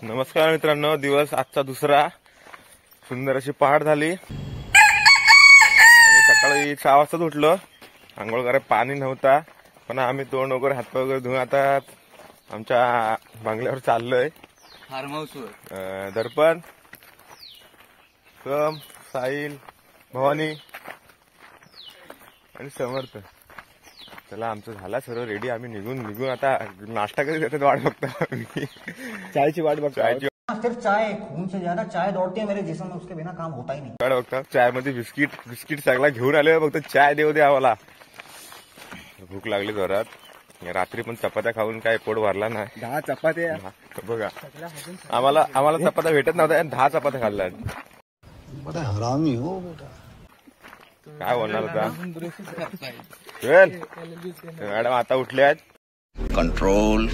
नमस्कार मित्रांनो, दिवस आजचा दुसरा. सुंदर अशी पहाट झाली. सकाळी 6 वाजताच उठलो. आंघोळ करायला पाणी नव्हता, पण आम्ही तोंड वगैरे हात वगैरे धुवून आता आमच्या बंगल्यावर चाललोय. फार्म हाऊसवर दर्पण, सम, साहिल, भवानी आणि समर्थ. चला, आमचं झाला सर्व रेडी. आम्ही निघून आता नाश्ता कधी देतात वाट बघतो. चायची वाट बघतो. सिर्फ चाय खून से ज्यादा चाय दौड़ती है मेरे जिस्म में, उसके बिना काम होता ही नहीं. वाट बघता. चाय मध्ये बिस्किट सगळा घेऊन आले. फक्त चाय देऊ दे आम्हाला. भूक लागली जोरात. रात्री पण चपात्या खाऊन काय पोट भरला नाही. 10 चपात्या बघा, आम्हाला चपात्या भेटत नव्हत्या. 10 चपात्या खाल्ल्या. बड़ा हरामी हो बेटा. काय बोलणार होता मॅडम? आता उठले आहेत. Control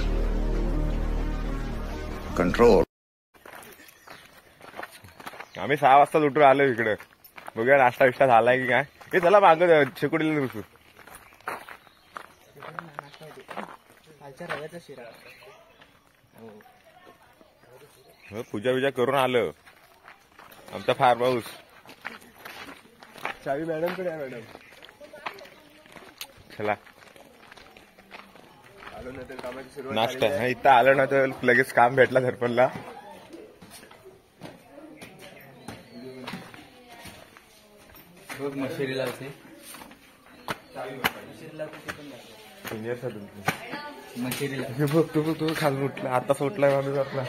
control. आम्ही 6 वाजता उठून आलो इकडे. बघूया नाश्ता विष्टा झालाय की काय. हे चला माग शेकोडीला बसू. पूजा करून आलो. आमचा फार्म हाऊस. चावी मॅडम कडे आहे. मॅडम चला, नाश्ता इथं आलं ना तर लगेच काम भेटला सरपंचला. मशेरीला तू खाली उठला. आता सुटलाय माणूस आपला.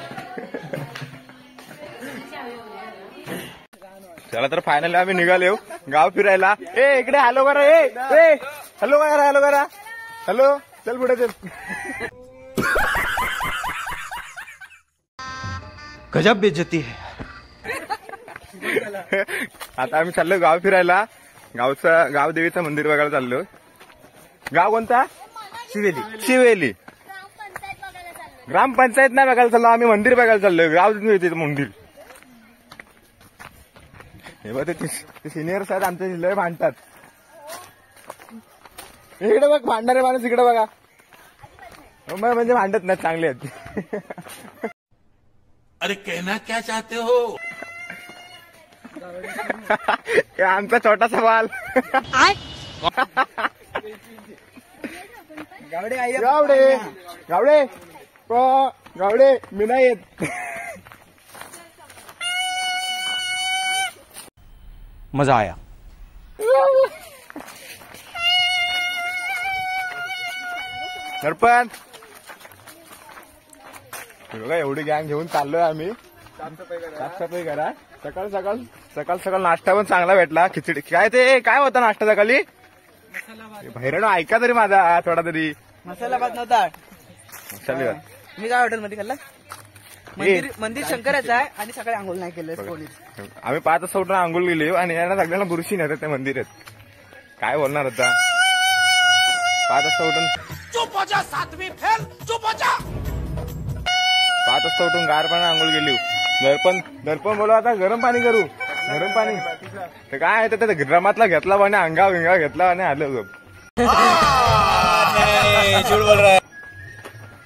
चला तर फायनली आम्ही निघालो गाव फिरायला. ए इकडे हॅलो करा. ए हॅलो करा. हॅलो, चल पुढे चल. गजब बेइज्जती है. आता आम्ही चाललो गाव फिरायला. गाव देवीचं मंदिर बघायला चाललो. गाव कोणता? शिवेली. ग्रामपंचायत नाही बघायला चाललो आम्ही, मंदिर बघायला चाललोय. गाव देवीचं मंदिर. हे बघ, ते सिनियर साहेब आमच्या लय भांडतात. इकडे बघ, भांडणारे माणूस इकडे बघा. म्हणजे भांडत नाही, चांगले आहेत. अरे कहना क्या चाहते हो? आमचा छोटासा बाल. गावडे मी नाही येत. मजा आया. सरपंच बघा, एवढी गँग घेऊन चाललोय आम्ही. साफसफाई करा. सकाळ नाश्ता पण चांगला भेटला. खिचडी काय होता नाश्ता सकाळी? भैरण ऐका तरी माझा थोडा तरी. मसाला भात नव्हता. मसाले भात मी काय हॉटेलमध्ये खाल्ला. मंदिर शंकराचं आहे आणि सकाळी आंघोळ नाही केलं कोणी. आम्ही 5 वाजता उठून आंघोळ गेली आणि यांना सगळ्यांना बुरशी नेतात त्या मंदिरात. काय बोलणार होता? 5 वाजता उठून 5 वाजता उठून गार पाणी आंघोळ गेली. दर्पण बोलू आता गरम पाणी करू. गरम पाणी तर काय आहे, त्या ड्रमातला घेतला पाणी, अंगाव घेतला आणि आलं गप.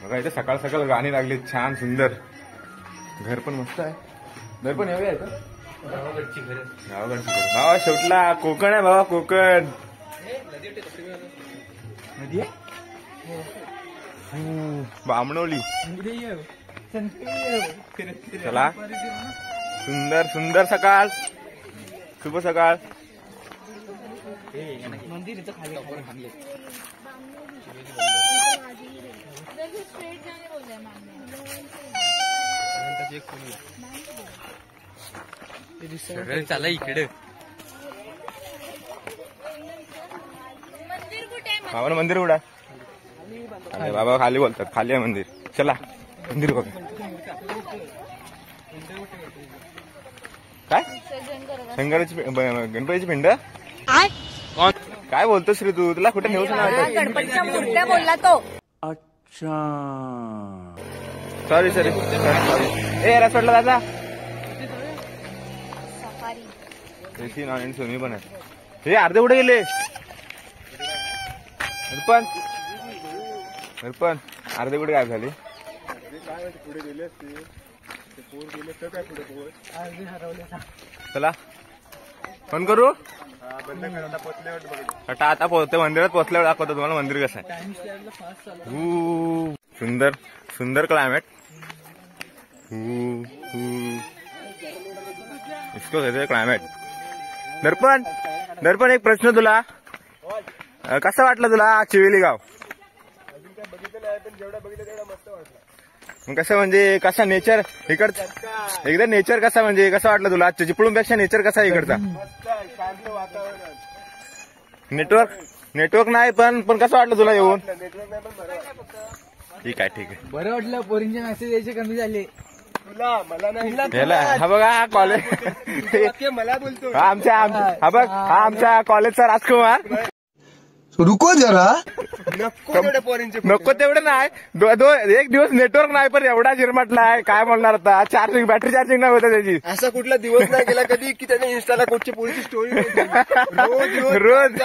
बघा, इथे सकाळ गाणी लागली छान सुंदर. घर पण मस्त आहे. दर्पण येऊया आहे का? गावाकडची घर. भावा शेवटला कोकण आहे. भावा कोकण नदी आहे. बामणोली. चला, सुंदर सकाळ. शुभ सकाळ. मंदिर इथं खाली चला इकडे. बाबा मंदिर कुठं? अरे बाबा खाली बोलतात. खाली आहे मंदिर. चला मंदिर बघा. काय गणपतीची पिंड? काय बोलतोस रे तू? तुला कुठे नेऊच नाही. गणपतीच्या मूर्त्या बोलला तो. अच्छा, सॉरी. ए रसोडला दादा. एसी नॉन एंड सोनी पण आहे. हे अर्धे कुठे गेले? अर्धे कुठे गायब झाले? पुढे गेले असते. चला फोन करू आता पोहोचते मंदिरात पोहोचल्यावर दाखवतो तुम्हाला मंदिर कसं आहे. सुंदर सुंदर क्लायमेट. इसको कहते हैं क्लायमेट. दर्पण दर्पण एक प्रश्न तुला, कसं वाटलं तुला चिवेली गाव? मग कसं म्हणजे कसा नेचर इकडचं एकदा नेचर कसा म्हणजे कसं वाटलं तुला? चिपळूणपेक्षा नेचर कसा आहे इकडचा? नेटवर्क नाही पण कसं वाटलं तुला येऊन? ठीक आहे ठीक आहे. बरं वाटलं. पोरींचे मेसेज यायचे कमी झाले. हा बघा कॉलेज मला बोलतो हा आमच्या कॉलेजचा राजकुमार. रुको जरा. नको तेवढं नाही. एक दिवस नेटवर्क नाही पण एवढा झिरमटलाय काय बोलणार आता. चार्जिंग बॅटरी चार्जिंग नाही होतं त्याची. असा कुठला दिवस नाही गेला कधी की त्याने इंस्टाला कोणची पोरीची स्टोरी रोज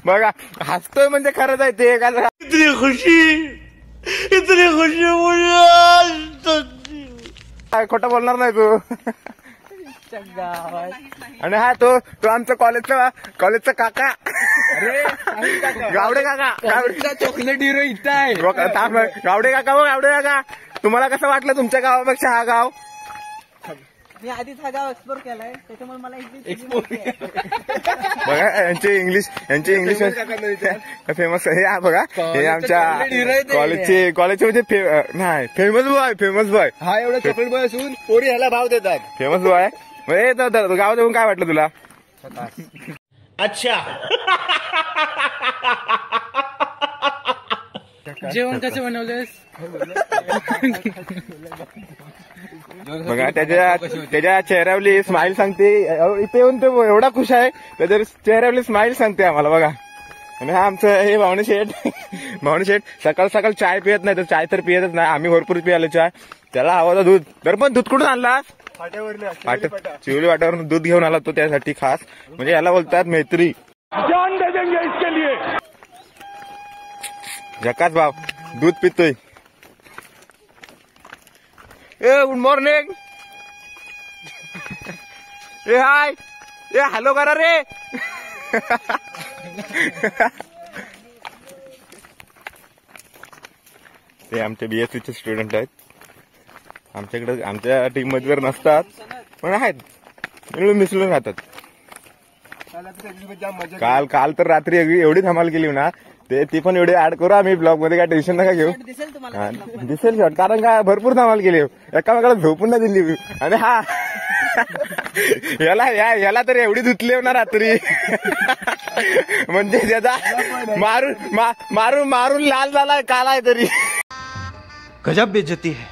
बघा हसतोय म्हणजे खरंच आहे ते. काय इतनी खुशी काय खोटं बोलणार नाही तू. आणि हा तो आमचा कॉलेजचा काका गावडे काका. चॉकलेट हिरो इथं आहे. गावडे काका तुम्हाला कसं वाटलं तुमच्या गावापेक्षा हा गाव? मी आधीच हा गाव एक्सप्लोर केलाय त्याच्यामुळे मला बघा यांचे इंग्लिश फेमस हे हा बघा हे आमच्या कॉलेजचे म्हणजे नाही फेमस बॉय. हा एवढा चॉकलेट बॉय असून पोरी ह्याला भाव देतात. Famous boy. गावात येऊन काय वाटलं तुला? अच्छा जेवण कसं बनवलंस? बघा त्याच्या चेहऱ्यावरली स्माइल सांगते. इथे येऊन तो एवढा खुश आहे त्याच्या चेहऱ्यावरली स्माइल सांगते आम्हाला बघा. आणि हा आमचं हे भावणे शेठ सकाळ सकाळ चाय पियत नाही तर चाय तर पियतच नाही. आम्ही भरपूर पियालो चाय. त्याला हवा होता दूध. तर पण दूध कुठून आणला? चिवली वाट्यावरून दूध घेऊन आला तो त्यासाठी खास. म्हणजे याला बोलतात मैत्री. जान दे देंगे इसके लिए. झकास भाव दूध पितोय. ए गुड मॉर्निंग. ए हाय. ए हॅलो करा रे. ते आमचे बीएससीचे स्टुडंट आहेत. आमच्याकडे आमच्या टीम मध्ये नसतात पण आहेत मिळून मिसळून राहतात. काल तर रात्री एवढी धमाल केली ना ती पण एवढी ऍड करू आम्ही ब्लॉग मध्ये. काय टेन्शन नका घेऊ. दिसेल तुम्हाला. दिसेल शॉट कारण काय भरपूर धमाल केली एकामेकाला झोपून नाही दिली. आणि हा याला तर एवढी धुतली ना रात्री म्हणजे त्याचा मारून लाल झालाय कालाय तरी. गजब बेइज्जती है.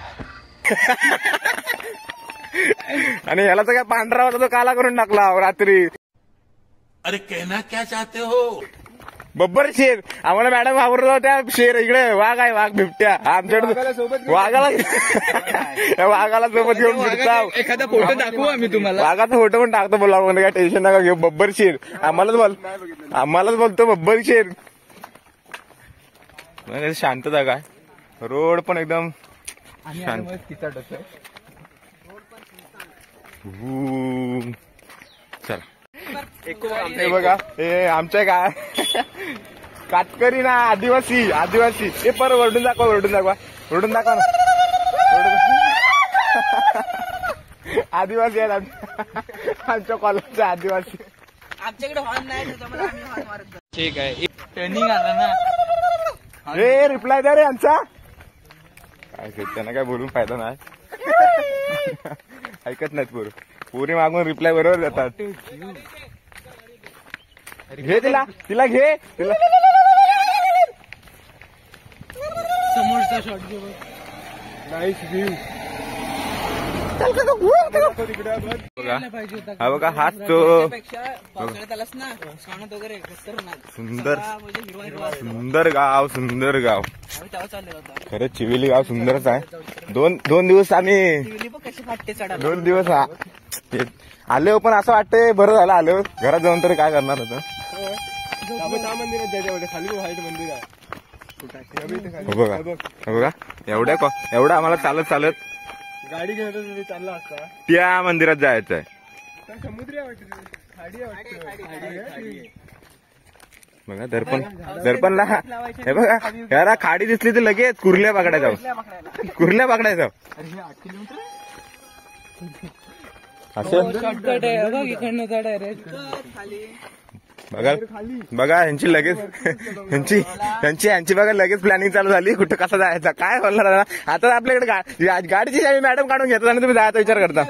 आणि ह्याला तर काय पांढरा होता तो काला करून टाकला रात्री. अरे कहना क्या चाहते हो? बब्बर शेर. आम्हाला मॅडम आवडतो त्या शेर इकडे वाघ आहे वाघ बिबट्या आमच्याकडे. वाघाला सोबत घेऊन फिरता. एखादा फोटो दाखवू आम्ही तुम्हाला. वाघाचा फोटो पण टाकतो बोला म्हणजे काय टेन्शन नका घेऊ. बब्बर शेर आम्हालाच बोलतो बब्बर शेर. शांतता काय रोड पण एकदम शांत. चला हे बघा हे आमच्या काय कातकरी ना आदिवासी हे पर वरडून दाखवा ना. आदिवासी आहेत आमच्या कॉलेजचे आदिवासी. आमच्याकडे हॉर्न नाही त्याच्यामुळे आम्ही हॉर्न मारत. ठीक आहे. ट्रेनिंग आला ना. रे रिप्लाय द्या रे आमचा. काय त्यांना काय बोलून फायदा नाही. ऐकत नाहीत पोरी मागून रिप्लाय बरोबर देतात. घे तिला घे समोरचा शॉट घे. Nice view. हा बघा हाच तो पावसाळ्यात आलास ना श्रावणात वगैरे सुंदर गाव तेव्हा चाललेला होता. खरंच चिवेली गाव सुंदरच आहे. दोन दिवस आम्ही कशी फाटते चढा. 2 दिवस आले पण असं वाटतंय बरं झालं आलो. घरात जाऊन तरी काय करणार होतं. मंदिर आहे त्याच्यामध्ये खाली व्हाईट मंदिर आहे. बघा एवढं आम्हाला चालत गाडी घेऊन चालला असता त्या मंदिरात जायचं आहे. बघा दर्पणला हे बघा याला खाडी दिसली तर लगेच कुर्ल्या पकडाय जाऊ असं शॉर्टकट आहे बघ इकडनं जा डायरेक्ट बघा यांची लगेच यांची बघा लगेच प्लॅनिंग चालू झाली. कुठं कसं जायचं काय बोलणार आता आपल्याकडे गाडीची चावी मॅडम काढून घेतात आणि तुम्ही जायचा विचार करता.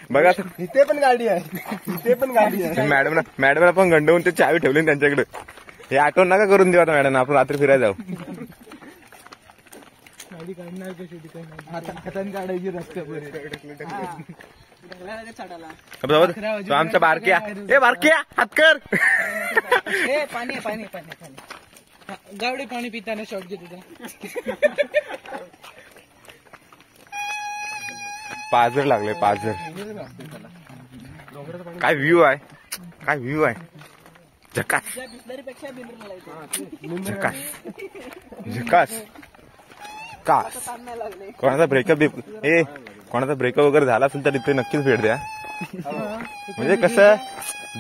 बघा इथे पण गाडी आहे मॅडमला पण गंडवून ते चावी ठेवली त्यांच्याकडे. हे आठवण नका करून देऊ आता मॅडम आपण रात्री फिरायला जाऊ. गाडी काढणार कशी हातान काढायची तो आमचा बारक्या हात कर. पाणी गावडे पाणी पिताना शॉट घेत होता. पाझर लागले काय व्ह्यू आहे झकास कोणाचा ब्रेकअप वगैरे झाला असेल तर इथे नक्कीच भेट द्या. म्हणजे कसं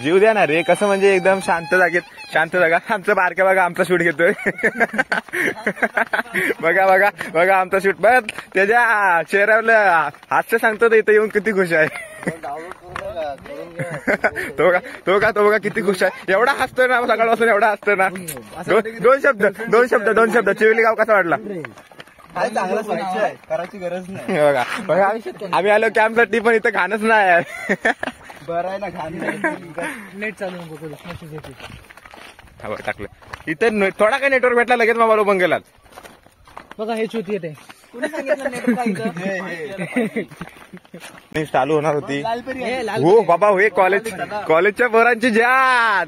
जीव द्या ना रे. कसं म्हणजे एकदम शांत जागा आमचं बारक्या बघा आमचा शूट घेतोय. बघा आमचा शूट बघ त्याच्या चेहऱ्यावर हास्य सांगतो तर इथं येऊन किती खुश आहे. तो बघा किती खुश आहे. एवढा हसतोय ना सकाळपासून एवढा हसतोय ना. दोन शब्द चिवली गाव कसा वाटला. करायची गरज नाही. बघा आम्ही आलो कॅम्पसाठी पण इथं खाणच नाही आहे. बरं आहे ना खाण नेट चालू टाकलं इथे थोडा काय नेटवर्क भेटला लगेच मोबाईल ओपन केला. बघा हे चुती येते चालू होणार होती. हो बाबा हे कॉलेजच्या पोरांची जात.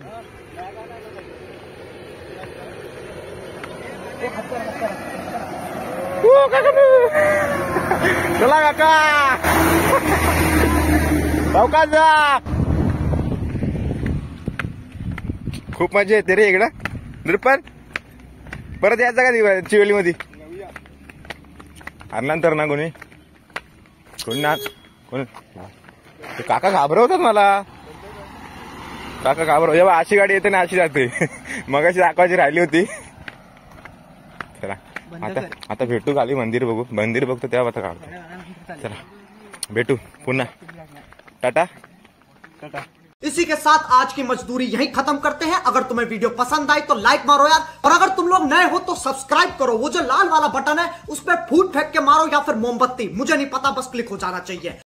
चला काका चौकात जा. खूप मजा येते रे इकडं. दर्पण परत यायचं का चिवली मध्ये आणल्यानंतर ना कोणी काका घाबरवतात मला. जेव्हा अशी गाडी येते ना अशी जाते. मगाशी दाखवायची राहिली होती. चला आता भेटू खाली मंदिर बघतो तेव्हा आता काढतो. चला भेटू पुन्हा. टाटा. इसी के साथ आज की मजदूरी यहीं खत्म करते हैं. अगर तुम्हें वीडियो पसंद आई तो लाइक मारो यार, और अगर तुम लोग नए हो तो सब्सक्राइब करो. वो जो लाल वाला बटन है उस पर फूट फेंक के मारो या फिर मोमबत्ती, मुझे नहीं पता, बस क्लिक हो जाना चाहिए.